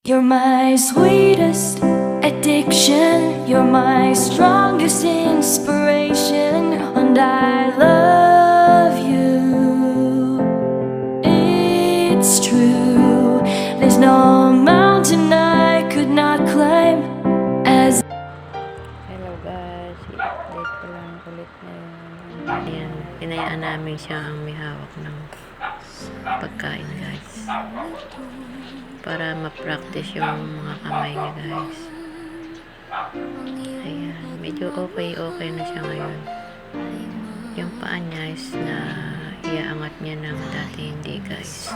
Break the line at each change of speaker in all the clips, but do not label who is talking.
You're my sweetest addiction, you're my strongest inspiration, and I love you. It's true, there's no mountain I could not climb as.
Hello guys, i-update ko lang ulit ngayon. Ayan, pinayaan namin siya ang may hawak ng pagkain guys. Para ma-practice yung mga kamay niya guys. Ayan, medyo okay na siya ngayon. Yung paa niya is na iaangat niya ng dati hindi guys.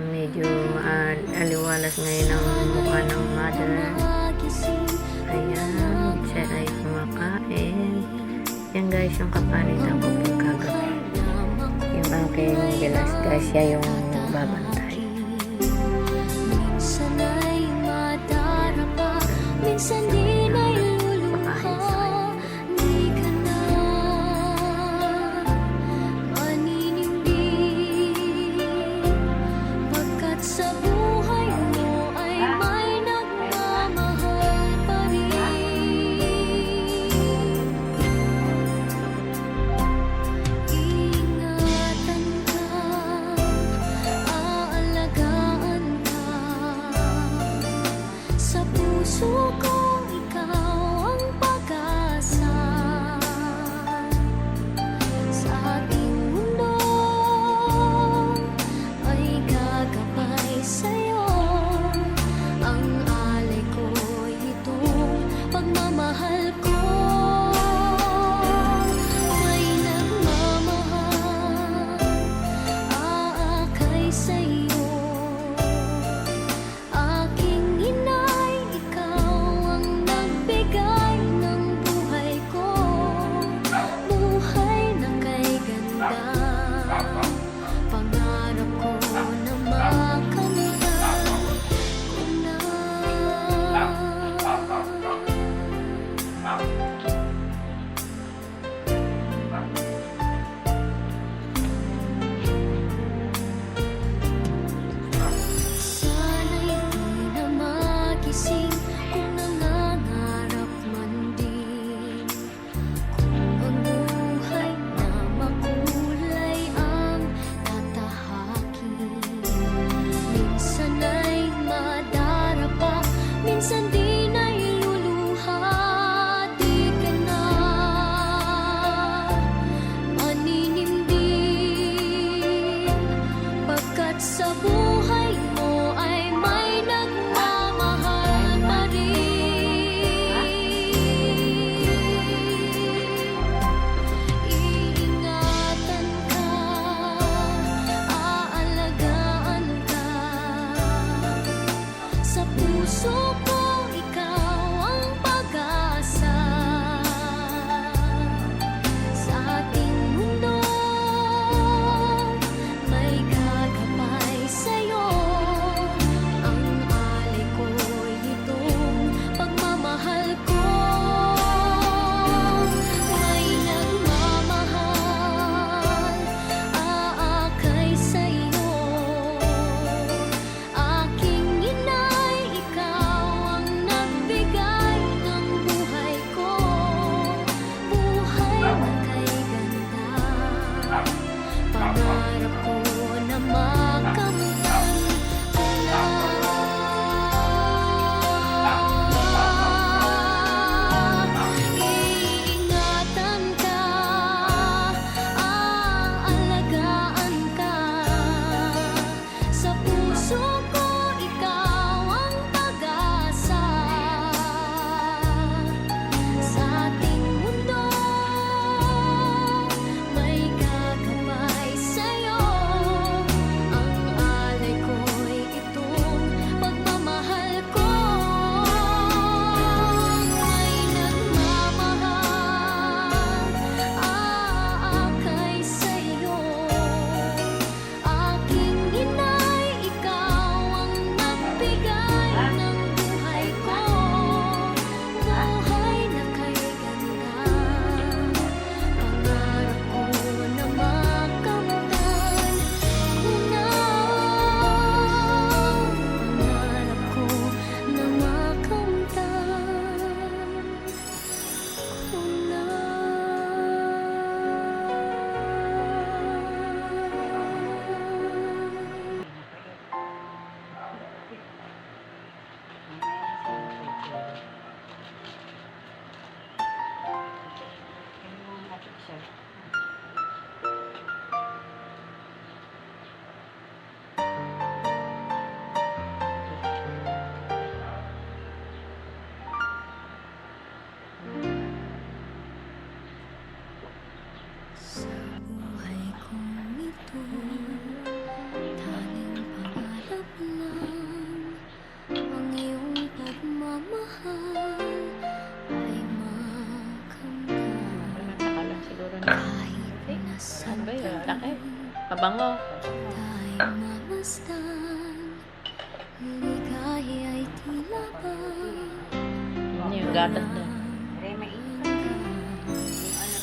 Medyo aliwalas ngayon ang mukha ng mother. Ayan, siya ay kumakain. Yan guys, yung kapanitan ko pagkagabi. Yung aking bilas guys, siya yung nagbabantay.
Minsan ay madarapa, minsan di na iluluha. Di ka na maninindig, pagkat sa buhay mo ay may nagmamahal pa rin. Ingatan ka, Kahit
Ano ba yun?
nasaan
Laki. Pabango.
tayo mamasdan, ligaya'y tila ba
Ano yung gatas niya?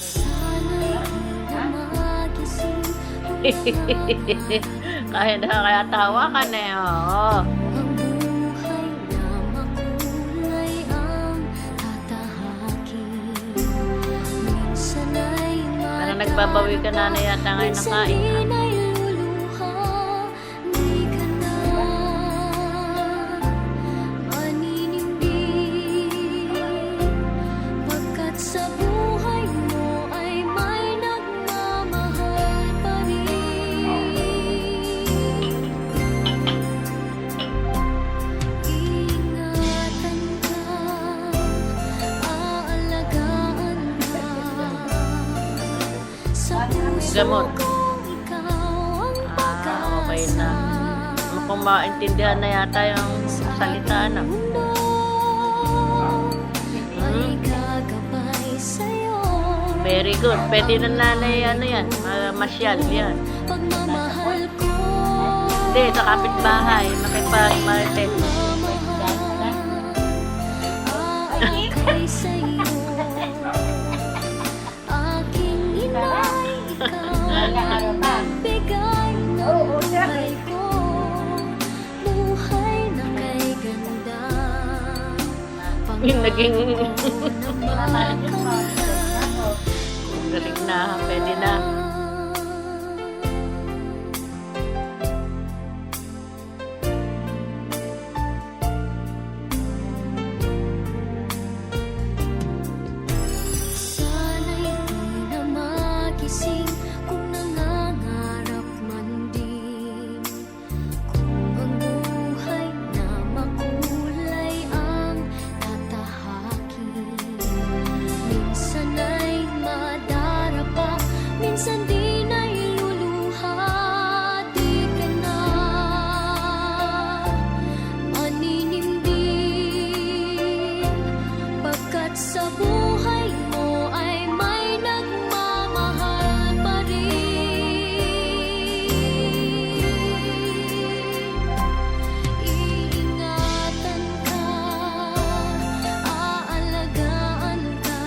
sana'y di na magising kung
Kaya kaya tawa ka na eh. Oo.
ang buhay na makulay ang tatahakin. Minsan ay
Parang nagbabawi ka na yata ngayon ng
minsan
kain.
di na'y luluha, di ka na maninimbi. Pagkat sa buhay mo ay may nagmamahal pa rin. Ingatan ka, aalagaan ka. Sa puso
Gamot.
ko ikaw ang
Okay na. Mukhang maintindihan na yata yung salita na.
mundo ay gagabay sa'yo.
Very good. Pwede na nanay ano yan. Masyal yan.
Pagmamahal ko,
Hindi, sa kapitbahay. Nakipag-martes.
aakay sa'yo. Aking inay, ikaw ang bigay ng buhay ko. Buhay na kay ganda.
Yung naging
Pangako na
galing na. Pwede na.
sana'y di na magising kung nangangarap man din. Kung ang buhay na makulay ang tatahakin. Minsan ay madarapa, minsan di na'y luluha, di ka na maninimbing. Pagkat sa buhay mo ay may nagmamahal pa rin. Iingatan ka, aalagaan ka.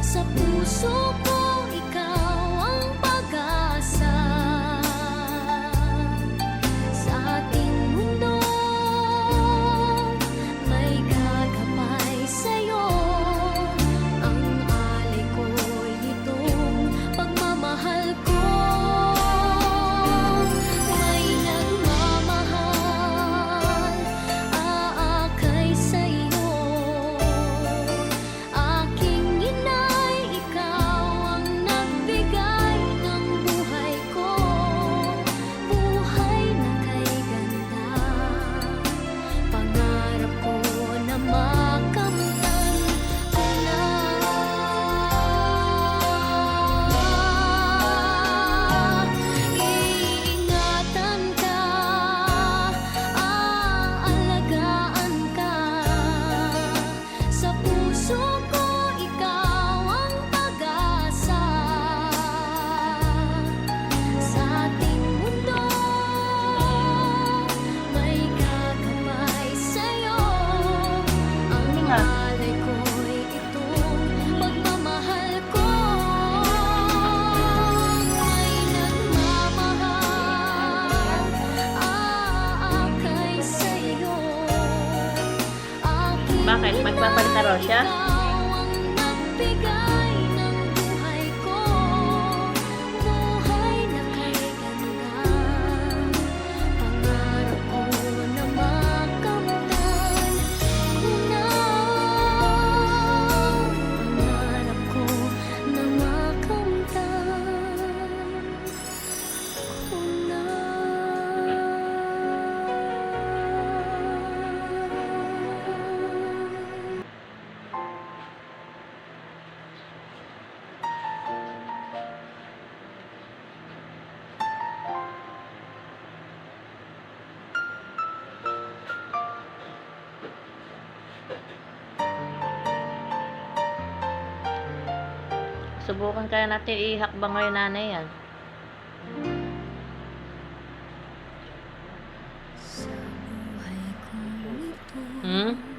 Sa puso ko ikaw ang pag-asa. Sa ating mundo may gagabay sa'yo. Ang alay ko'y itong pagmamahal ko. May nagmamahal, aakay sa'yo. Aking inay, ikaw ang nagbigay ng buhay ko. Buhay na kay ganda. Pangarap ko na makamtan ko na. Iingatan ka, aalagaan ka. Sa puso ko ikaw ang pag-asa. Sa ating mundo may gagabay sa'yo. Ang alay ko'y itong pagmamahal ko. May nagmamahal, aakay sa'yo. Aking
Bakit? Magpapalit na raw siya?
ikaw ang nagbigay ng buhay ko. Buhay na kay ganda. Pangarap ko na makamtan ko na. Pangarap ko na makamtan ko na.
Subukan kaya natin ihakbang ngayon nanay yan.
Sa buhay kong ito
Hmm?